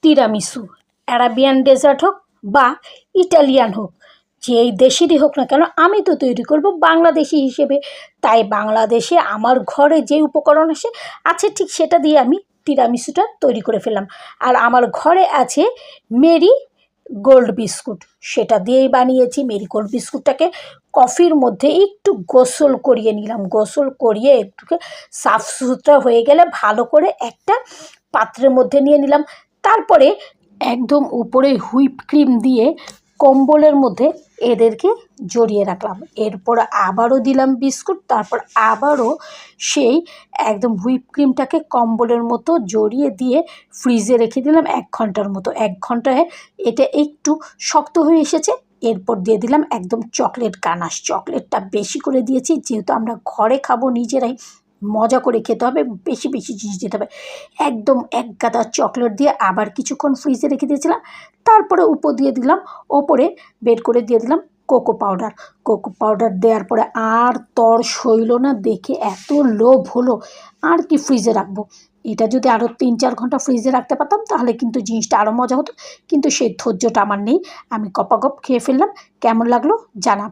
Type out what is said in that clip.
Tiramisu, Arabian dessert হোক বা Italian হোক, যেই দেশেরই হোক না কেন, আমি তো তৈরি করব বাংলাদেশি হিসেবে। তাই বাংলাদেশে আমার ঘরে যে উপকরণ আছে ঠিক সেটা দিয়ে আমি তিরামিসুটা তৈরি করে ফেললাম। আর আমার ঘরে আছে মেরি গোল্ড বিস্কুট, সেটা দিয়েই বানিয়েছি। মেরি গোল্ড বিস্কুটটাকে কফির মধ্যে একটু গোসল করিয়ে নিলাম, গোসল করিয়ে একটু সাফ সুতরা হয়ে গেলে ভালো করে একটা পাত্রের মধ্যে নিয়ে নিলাম। তারপরে একদম উপরে হুইপ ক্রিম দিয়ে কম্বলের মধ্যে এদেরকে জড়িয়ে রাখলাম। এরপর আবারও দিলাম বিস্কুট, তারপর আবারও সেই একদম হুইপ ক্রিমটাকে কম্বলের মতো জড়িয়ে দিয়ে ফ্রিজে রেখে দিলাম 1 ঘন্টার মতো। 1 ঘন্টায় এটা একটু শক্ত হয়ে এসেছে। এরপর দিয়ে দিলাম একদম চকলেট গানাশ। চকলেটটা বেশি করে দিয়েছি, যেহেতু আমরা ঘরে খাবো নিজেরাই, মজা করে খেতে হবে, বেশি বেশি জিনিস দিতে হবে। একদম 1 গাদা চকলেট দিয়ে আবার কিছুক্ষণ ফ্রিজে রেখে দিয়েছিলাম। তারপরে ওপরে বের করে দিয়ে দিলাম কোকো পাউডার। কোকো পাউডার দেওয়ার পরে আর তর সইল না, দেখে এত লোভ হলো আর কি ফ্রিজে রাখবো। এটা যদি আরও 3-4 ঘন্টা ফ্রিজে রাখতে পারতাম তাহলে কিন্তু জিনিসটা আরও মজা হতো, কিন্তু সেই ধৈর্যটা আমার নেই। আমি গপাগপ খেয়ে ফেললাম। কেমন লাগলো জানাবেন।